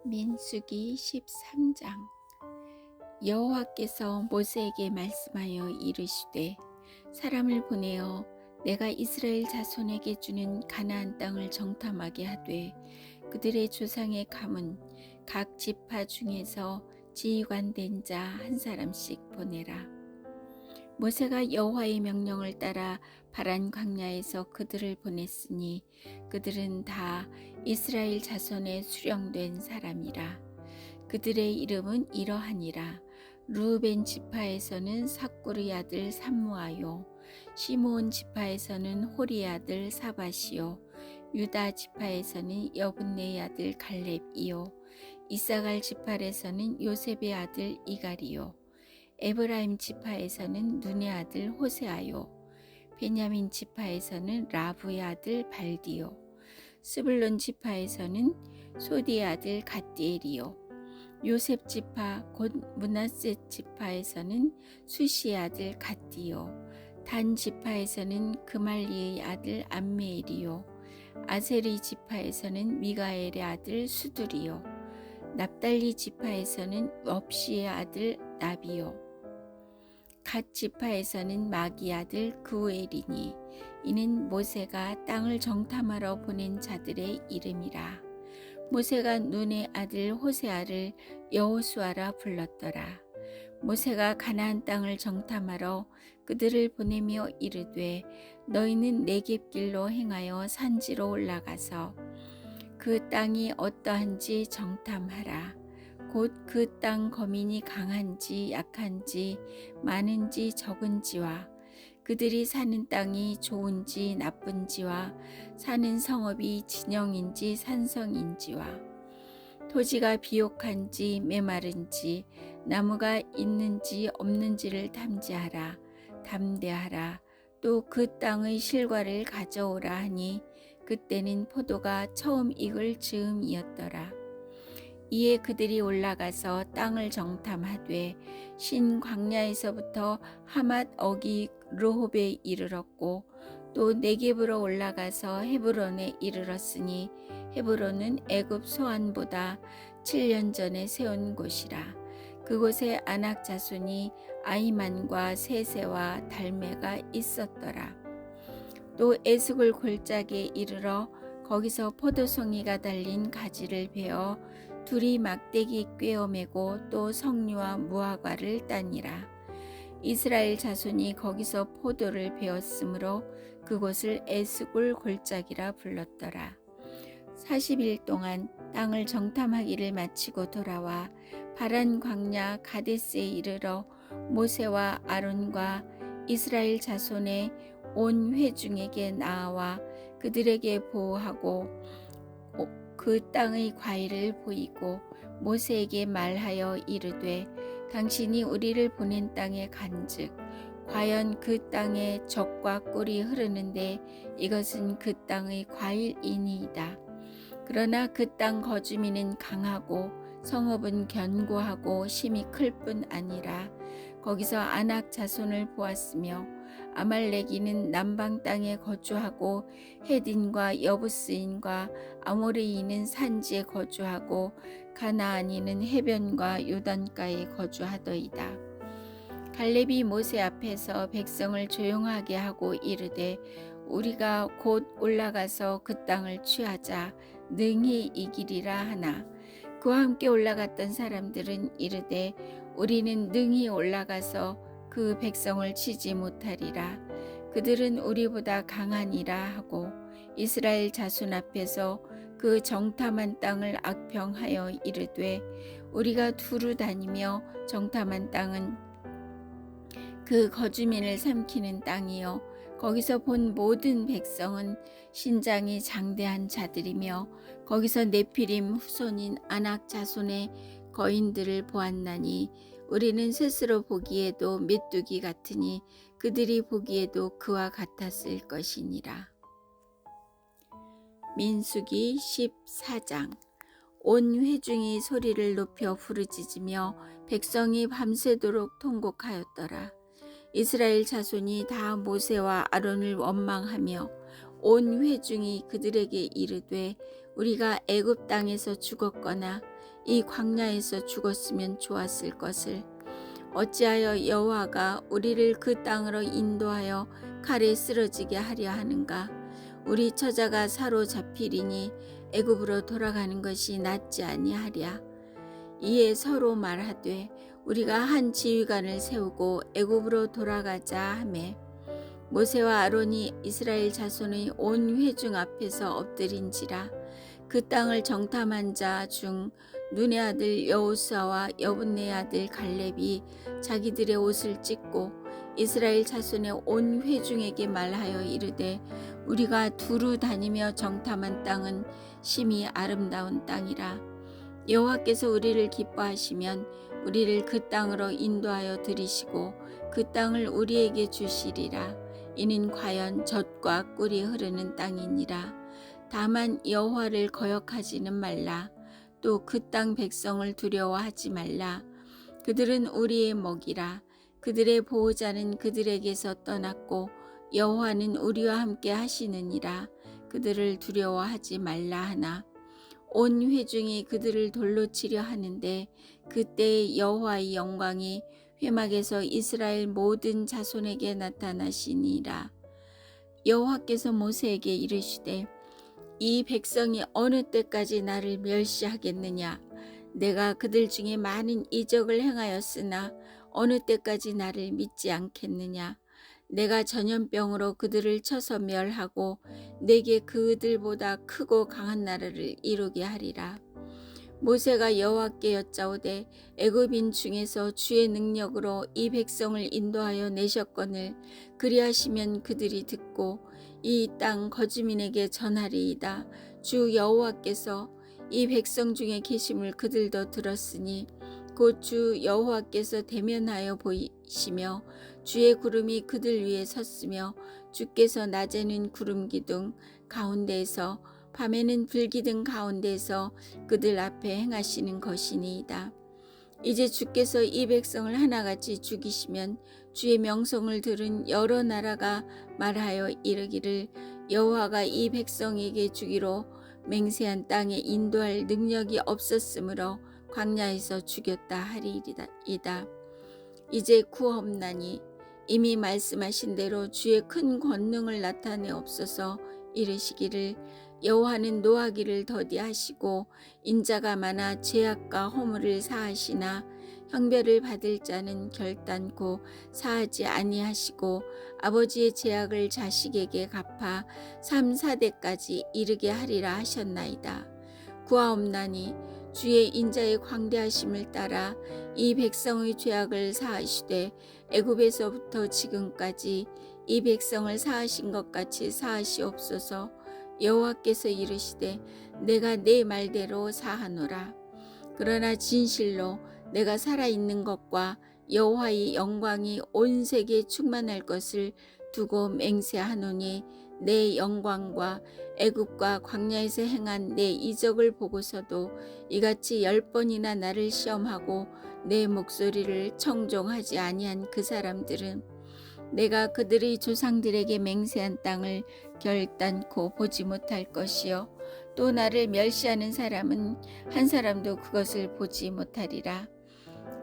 민수기 13장. 여호와께서 모세에게 말씀하여 이르시되 사람을 보내어 내가 이스라엘 자손에게 주는 가나안 땅을 정탐하게 하되 그들의 조상의 가문 각 지파 중에서 지휘관된 자 한 사람씩 보내라. 모세가 여호와의 명령을 따라 바란 광야에서 그들을 보냈으니 그들은 다 이스라엘 자손에 수령된 사람이라. 그들의 이름은 이러하니라. 르우벤 지파에서는 삭구르의 아들 삼무아요. 시므온 지파에서는 호리의 아들 사밧이요. 유다 지파에서는 여분네의 아들 갈렙이요. 이사갈 지파에서는 요셉의 아들 이갈이요. 에브라임 지파에서는 눈의 아들 호세아요. 베냐민 지파에서는 라브의 아들 발디요. 스불론 지파에서는 소디의 아들 갓디엘이요. 요셉 지파 곧 므낫세 지파에서는 수시의 아들 갓디요. 단 지파에서는 그말리의 아들 암메엘이요. 아세리 지파에서는 미가엘의 아들 수두리요. 납달리 지파에서는 업시의 아들 나비요. 갓 지파에서는 마기 아들 그우엘이니 이는 모세가 땅을 정탐하러 보낸 자들의 이름이라. 모세가 눈의 아들 호세아를 여호수아라 불렀더라. 모세가 가나안 땅을 정탐하러 그들을 보내며 이르되 너희는 네겝길로 행하여 산지로 올라가서 그 땅이 어떠한지 정탐하라. 곧 그 땅 거민이 강한지 약한지 많은지 적은지와 그들이 사는 땅이 좋은지 나쁜지와 사는 성읍이 진영인지 산성인지와 토지가 비옥한지 메마른지 나무가 있는지 없는지를 탐지하라. 담대하라. 또 그 땅의 실과를 가져오라 하니 그때는 포도가 처음 익을 즈음이었더라. 이에 그들이 올라가서 땅을 정탐하되 신 광야에서부터 하맛 어기 르홉에 이르렀고 또 네겝으로 올라가서 헤브론에 이르렀으니 헤브론은 애굽 소안보다 7년 전에 세운 곳이라. 그곳에 아낙 자손이 아이만과 세세와 달메가 있었더라. 또 에스골 골짜기에 이르러 거기서 포도송이가 달린 가지를 베어 둘이 막대기 꿰어 매고 또 석류와 무화과를 따니라. 이스라엘 자손이 거기서 포도를 베었으므로 그곳을 에스골 골짜기라 불렀더라. 40일 동안 땅을 정탐하기를 마치고 돌아와 바란 광야 가데스에 이르러 모세와 아론과 이스라엘 자손의 온 회중에게 나아와 그들에게 보호하고 그 땅의 과일을 보이고 모세에게 말하여 이르되 당신이 우리를 보낸 땅에 간즉 과연 그 땅에 젖과 꿀이 흐르는데 이것은 그 땅의 과일이니이다. 그러나 그 땅 거주민은 강하고 성읍은 견고하고 심이 클 뿐 아니라 거기서 아낙 자손을 보았으며 아말렉인은 남방 땅에 거주하고 헤딘과 여부스인과 아모리인은 산지에 거주하고 가나안인은 해변과 요단가에 거주하더이다. 갈렙이 모세 앞에서 백성을 조용하게 하고 이르되 우리가 곧 올라가서 그 땅을 취하자 능히 이기리라 하나 그와 함께 올라갔던 사람들은 이르되 우리는 능히 올라가서 그 백성을 치지 못하리라. 그들은 우리보다 강하니라 하고 이스라엘 자손 앞에서 그 정탐한 땅을 악평하여 이르되 우리가 두루 다니며 정탐한 땅은 그 거주민을 삼키는 땅이요 거기서 본 모든 백성은 신장이 장대한 자들이며 거기서 네피림 후손인 아낙 자손의 거인들을 보았나니 우리는 스스로 보기에도 메뚜기 같으니 그들이 보기에도 그와 같았을 것이니라. 민수기 14장. 온 회중이 소리를 높여 부르짖으며 백성이 밤새도록 통곡하였더라. 이스라엘 자손이 다 모세와 아론을 원망하며 온 회중이 그들에게 이르되 우리가 애굽 땅에서 죽었거나 이 광야에서 죽었으면 좋았을 것을. 어찌하여 여호와가 우리를 그 땅으로 인도하여 칼에 쓰러지게 하려 하는가? 우리 처자가 사로잡히리니 애굽으로 돌아가는 것이 낫지 아니하랴. 이에 서로 말하되 우리가 한 지휘관을 세우고 애굽으로 돌아가자 하매 모세와 아론이 이스라엘 자손의 온 회중 앞에서 엎드린지라. 그 땅을 정탐한 자 중 눈의 아들 여호수아와 여분네 아들 갈렙이 자기들의 옷을 찢고 이스라엘 자손의 온 회중에게 말하여 이르되 우리가 두루 다니며 정탐한 땅은 심히 아름다운 땅이라. 여호와께서 우리를 기뻐하시면 우리를 그 땅으로 인도하여 들이시고 그 땅을 우리에게 주시리라. 이는 과연 젖과 꿀이 흐르는 땅이니라. 다만 여호와를 거역하지는 말라. 또 그 땅 백성을 두려워하지 말라. 그들은 우리의 먹이라. 그들의 보호자는 그들에게서 떠났고 여호와는 우리와 함께 하시느니라. 그들을 두려워하지 말라 하나 온 회중이 그들을 돌로 치려 하는데 그때의 여호와의 영광이 회막에서 이스라엘 모든 자손에게 나타나시니라. 여호와께서 모세에게 이르시되 이 백성이 어느 때까지 나를 멸시하겠느냐? 내가 그들 중에 많은 이적을 행하였으나 어느 때까지 나를 믿지 않겠느냐? 내가 전염병으로 그들을 쳐서 멸하고 내게 그들보다 크고 강한 나라를 이루게 하리라. 모세가 여호와께 여짜오되 애굽인 중에서 주의 능력으로 이 백성을 인도하여 내셨거늘 그리하시면 그들이 듣고 이 땅 거주민에게 전하리이다. 주 여호와께서 이 백성 중에 계심을 그들도 들었으니 곧 주 여호와께서 대면하여 보이시며 주의 구름이 그들 위에 섰으며 주께서 낮에는 구름 기둥 가운데에서 밤에는 불기둥 가운데에서 그들 앞에 행하시는 것이니이다. 이제 주께서 이 백성을 하나같이 죽이시면 주의 명성을 들은 여러 나라가 말하여 이르기를 여호와가 이 백성에게 주기로 맹세한 땅에 인도할 능력이 없었으므로 광야에서 죽였다 하리이다. 이제 구하옵나니 이미 말씀하신 대로 주의 큰 권능을 나타내옵소서. 이르시기를 여호와는 노하기를 더디하시고 인자가 많아 죄악과 허물을 사하시나 형벌을 받을 자는 결단코 사하지 아니하시고 아버지의 죄악을 자식에게 갚아 3, 4대까지 이르게 하리라 하셨나이다. 구하옵나니 주의 인자의 광대하심을 따라 이 백성의 죄악을 사하시되 애굽에서부터 지금까지 이 백성을 사하신 것 같이 사하시옵소서. 여호와께서 이르시되 내가 내 말대로 사하노라. 그러나 진실로 내가 살아있는 것과 여호와의 영광이 온 세계에 충만할 것을 두고 맹세하노니 내 영광과 애굽과 광야에서 행한 내 이적을 보고서도 이같이 10번이나 나를 시험하고 내 목소리를 청종하지 아니한 그 사람들은 내가 그들의 조상들에게 맹세한 땅을 결단코 보지 못할 것이요 또 나를 멸시하는 사람은 한 사람도 그것을 보지 못하리라.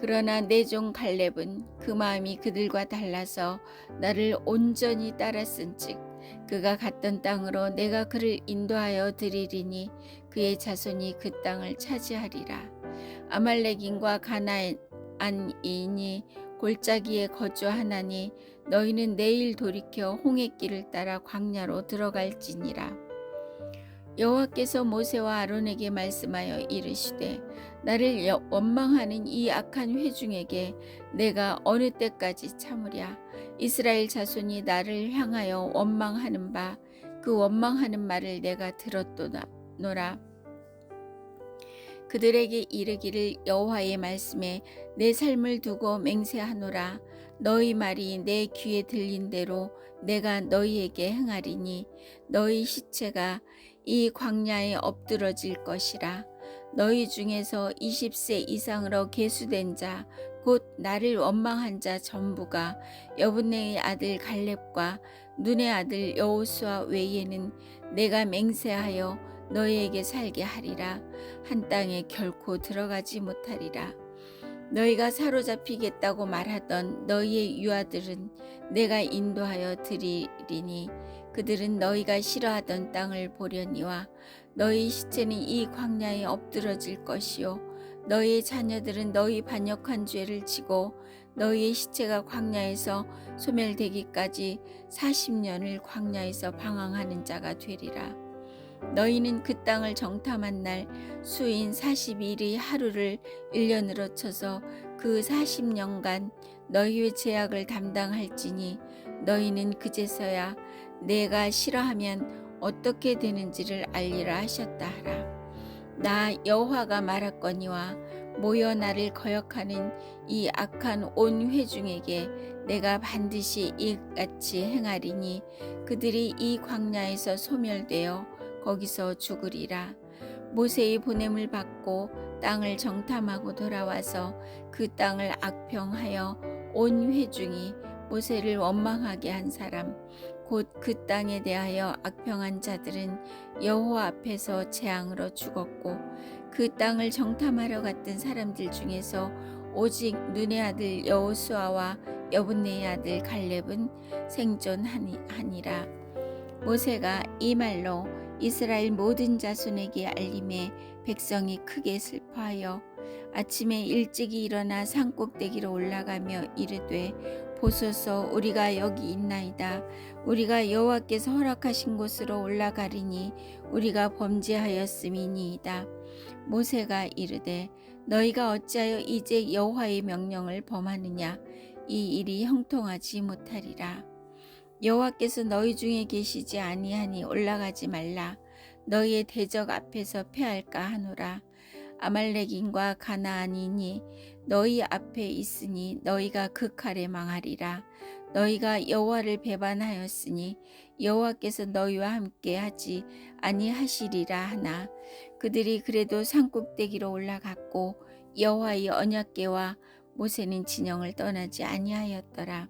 그러나 내 종 갈렙은 그 마음이 그들과 달라서 나를 온전히 따랐은즉 그가 갔던 땅으로 내가 그를 인도하여 드리리니 그의 자손이 그 땅을 차지하리라. 아말렉인과 가나안인이 골짜기에 거주하나니 너희는 내일 돌이켜 홍해길을 따라 광야로 들어갈지니라. 여호와께서 모세와 아론에게 말씀하여 이르시되 나를 원망하는 이 악한 회중에게 내가 어느 때까지 참으랴. 이스라엘 자손이 나를 향하여 원망하는 바 그 원망하는 말을 내가 들었노라. 그들에게 이르기를 여호와의 말씀에 내 삶을 두고 맹세하노라. 너희 말이 내 귀에 들린 대로 내가 너희에게 행하리니 너희 시체가 이 광야에 엎드러질 것이라. 너희 중에서 20세 이상으로 계수된 자 곧 나를 원망한 자 전부가 여분네의 아들 갈렙과 눈의 아들 여호수아 외에는 내가 맹세하여 너희에게 살게 하리라. 한 땅에 결코 들어가지 못하리라. 너희가 사로잡히겠다고 말하던 너희의 유아들은 내가 인도하여 드리리니 그들은 너희가 싫어하던 땅을 보려니와 너희 시체는 이 광야에 엎드러질 것이요 너희의 자녀들은 너희 반역한 죄를 지고 너희의 시체가 광야에서 소멸되기까지 40년을 광야에서 방황하는 자가 되리라. 너희는 그 땅을 정탐한 날 수인 40일의 하루를 1년으로 쳐서 그 40년간 너희의 죄악을 담당할지니 너희는 그제서야 내가 싫어하면 어떻게 되는지를 알리라 하셨다 하라. 나 여호와가 말하거니와 모여 나를 거역하는 이 악한 온 회중에게 내가 반드시 이같이 행하리니 그들이 이 광야에서 소멸되어 거기서 죽으리라. 모세의 보냄을 받고 땅을 정탐하고 돌아와서 그 땅을 악평하여 온 회중이 모세를 원망하게 한 사람 곧 그 땅에 대하여 악평한 자들은 여호와 앞에서 재앙으로 죽었고 그 땅을 정탐하러 갔던 사람들 중에서 오직 눈의 아들 여호수아와 여분네의 아들 갈렙은 생존하니라. 모세가 이 말로 이스라엘 모든 자손에게 알림해 백성이 크게 슬퍼하여 아침에 일찍이 일어나 산꼭대기로 올라가며 이르되 보소서 우리가 여기 있나이다. 우리가 여호와께서 허락하신 곳으로 올라가리니 우리가 범죄하였음이니이다. 모세가 이르되 너희가 어찌하여 이제 여호와의 명령을 범하느냐. 이 일이 형통하지 못하리라. 여호와께서 너희 중에 계시지 아니하니 올라가지 말라. 너희의 대적 앞에서 패할까 하노라. 아말렉인과 가나안인이 너희 앞에 있으니 너희가 그 칼에 망하리라. 너희가 여호와를 배반하였으니 여호와께서 너희와 함께 하지 아니하시리라 하나 그들이 그래도 산꼭대기로 올라갔고 여호와의 언약궤와 모세는 진영을 떠나지 아니하였더라.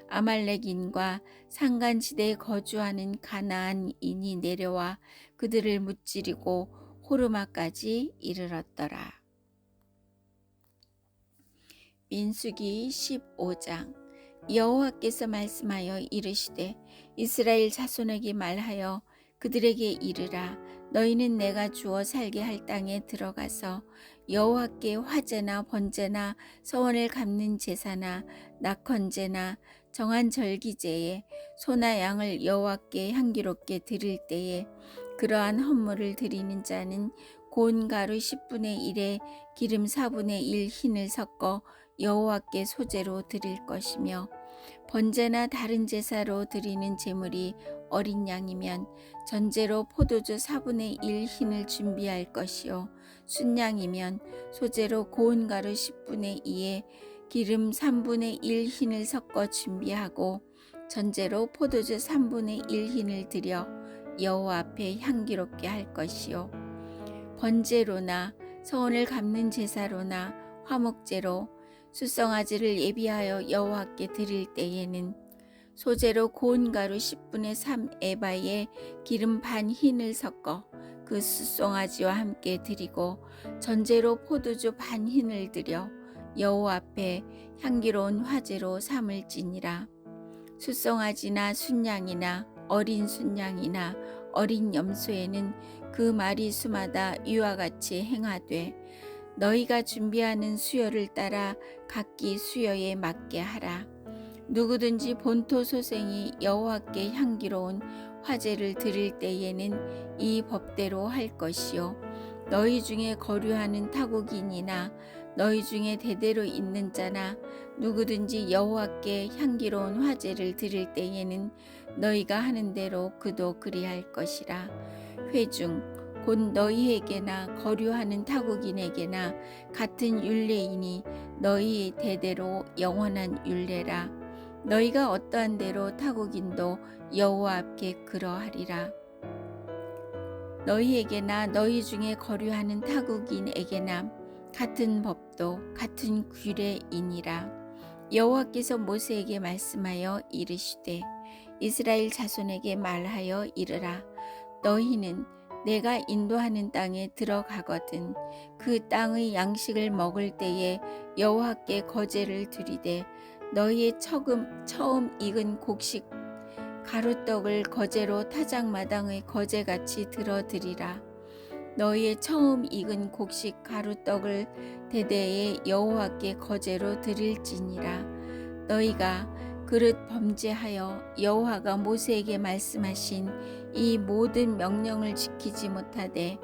아말렉인과 산간지대에 거주하는 가나안인이 내려와 그들을 무찌르고 호르마까지 이르렀더라. 민수기 15장. 여호와께서 말씀하여 이르시되 이스라엘 자손에게 말하여 그들에게 이르라. 너희는 내가 주어 살게 할 땅에 들어가서 여호와께 화제나 번제나 서원을 갚는 제사나 낙헌제나 정한 절기제에 소나 양을 여호와께 향기롭게 드릴 때에 그러한 헌물을 드리는 자는 고운 가루 10분의 1에 기름 4분의 1 흰을 섞어 여호와께 소제로 드릴 것이며 번제나 다른 제사로 드리는 제물이 어린 양이면 전제로 포도주 4분의 1 흰을 준비할 것이요 순양이면 소제로 고운 가루 10분의 2에 기름 3분의 1 흰을 섞어 준비하고 전제로 포도주 3분의 1 흰을 드려 여호와 앞에 향기롭게 할 것이요 번제로나 서원을 갚는 제사로나 화목제로 수송아지를 예비하여 여호와께 드릴 때에는 소제로 고운 가루 10분의 3 에바에 기름 반 흰을 섞어 그 수송아지와 함께 드리고 전제로 포도주 반 흰을 드려 여호와 앞에 향기로운 화제로 삼을지니라. 수송아지나 순양이나 어린 순양이나 어린 염소에는 그 마리수마다 이와 같이 행하되 너희가 준비하는 수요를 따라 각기 수요에 맞게 하라. 누구든지 본토 소생이 여호와께 향기로운 화제를 드릴 때에는 이 법대로 할 것이요 너희 중에 거류하는 타국인이나 너희 중에 대대로 있는 자나 누구든지 여호와께 향기로운 화제를 드릴 때에는 너희가 하는 대로 그도 그리할 것이라. 회중 곧 너희에게나 거류하는 타국인에게나 같은 율례이니 너희 대대로 영원한 율례라. 너희가 어떠한 대로 타국인도 여호와 앞에 그러하리라. 너희에게나 너희 중에 거류하는 타국인에게나 같은 법도 같은 규례이니라. 여호와께서 모세에게 말씀하여 이르시되 이스라엘 자손에게 말하여 이르라. 너희는 내가 인도하는 땅에 들어가거든 그 땅의 양식을 먹을 때에 여호와께 거제를 드리되 너희의 처음 익은 곡식 가루떡을 거제로 타작마당의 거제같이 들어드리라. 너희의 처음 익은 곡식 가루떡을 대대에 여호와께 거제로 드릴지니라. 너희가 그릇 범죄하여 여호와가 모세에게 말씀하신 이 모든 명령을 지키지 못하되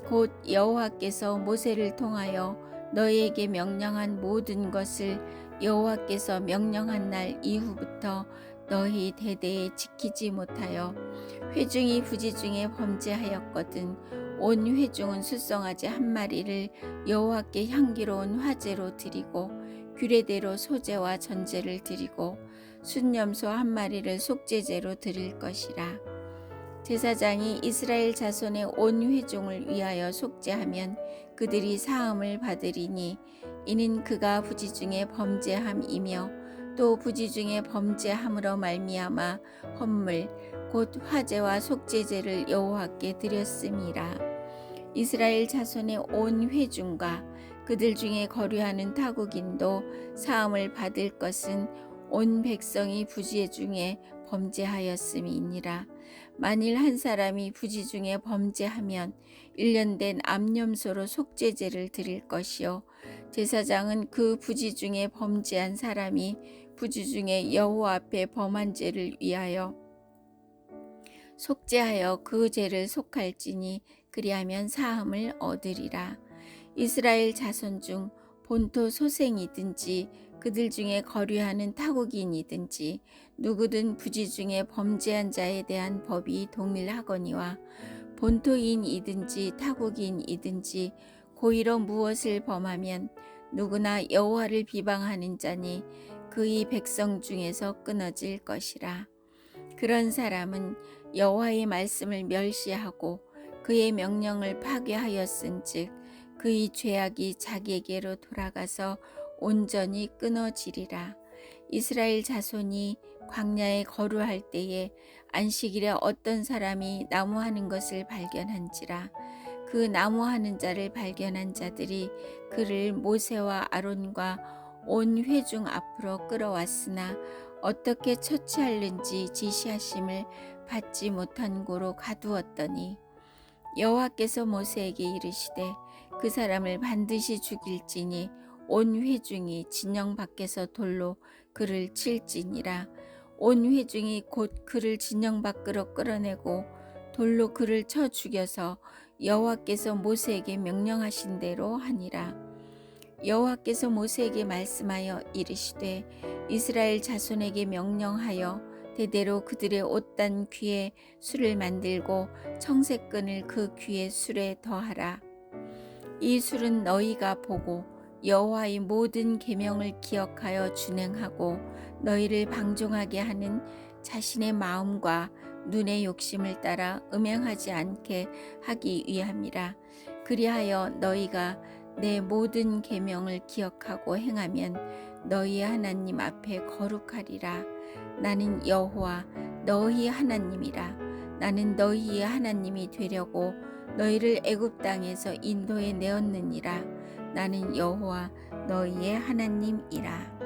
곧 여호와께서 모세를 통하여 너희에게 명령한 모든 것을 여호와께서 명령한 날 이후부터 너희 대대에 지키지 못하여 회중이 부지중에 범죄하였거든 온 회중은 숫송아지 한 마리를 여호와께 향기로운 화제로 드리고 규례대로 소제와 전제를 드리고 순염소 한 마리를 속죄제로 드릴 것이라. 제사장이 이스라엘 자손의 온 회중을 위하여 속죄하면 그들이 사함을 받으리니 이는 그가 부지중에 범죄함이며 또 부지중에 범죄함으로 말미암아 헌물 곧 화제와 속죄제를 여호와께 드렸음이라. 이스라엘 자손의 온 회중과 그들 중에 거류하는 타국인도 사함을 받을 것은 온 백성이 부지중에 범죄하였음이니라. 만일 한 사람이 부지중에 범죄하면 1년 된 암염소로 속죄제를 드릴 것이요 제사장은 그 부지중에 범죄한 사람이 부지중에 여호와 앞에 범한 죄를 위하여 속죄하여 그 죄를 속할지니 그리하면 사함을 얻으리라. 이스라엘 자손 중 본토 소생이든지 그들 중에 거류하는 타국인이든지 누구든 부지중에 범죄한 자에 대한 법이 동일하거니와 본토인이든지 타국인이든지 고의로 무엇을 범하면 누구나 여호와를 비방하는 자니 그의 백성 중에서 끊어질 것이라. 그런 사람은 여호와의 말씀을 멸시하고 그의 명령을 파괴하였은즉 그의 죄악이 자기에게로 돌아가서 온전히 끊어지리라. 이스라엘 자손이 광야에 거류할 때에 안식일에 어떤 사람이 나무하는 것을 발견한지라. 그 나무하는 자를 발견한 자들이 그를 모세와 아론과 온 회중 앞으로 끌어왔으나 어떻게 처치하는지 지시하심을 받지 못한 고로 가두었더니 여호와께서 모세에게 이르시되 그 사람을 반드시 죽일지니 온 회중이 진영 밖에서 돌로 그를 칠지니라. 온 회중이 곧 그를 진영 밖으로 끌어내고 돌로 그를 쳐 죽여서 여호와께서 모세에게 명령하신 대로 하니라. 여호와께서 모세에게 말씀하여 이르시되 이스라엘 자손에게 명령하여 대대로 그들의 옷단 귀에 술을 만들고 청색끈을 그 귀에 술에 더하라. 이 술은 너희가 보고 여호와의 모든 계명을 기억하여 준행하고 너희를 방종하게 하는 자신의 마음과 눈의 욕심을 따라 음행하지 않게 하기 위함이라. 그리하여 너희가 내 모든 계명을 기억하고 행하면 너희의 하나님 앞에 거룩하리라. 나는 여호와 너희 하나님이라. 나는 너희의 하나님이 되려고 너희를 애굽 땅에서 인도해 내었느니라. 나는 여호와 너희의 하나님이라.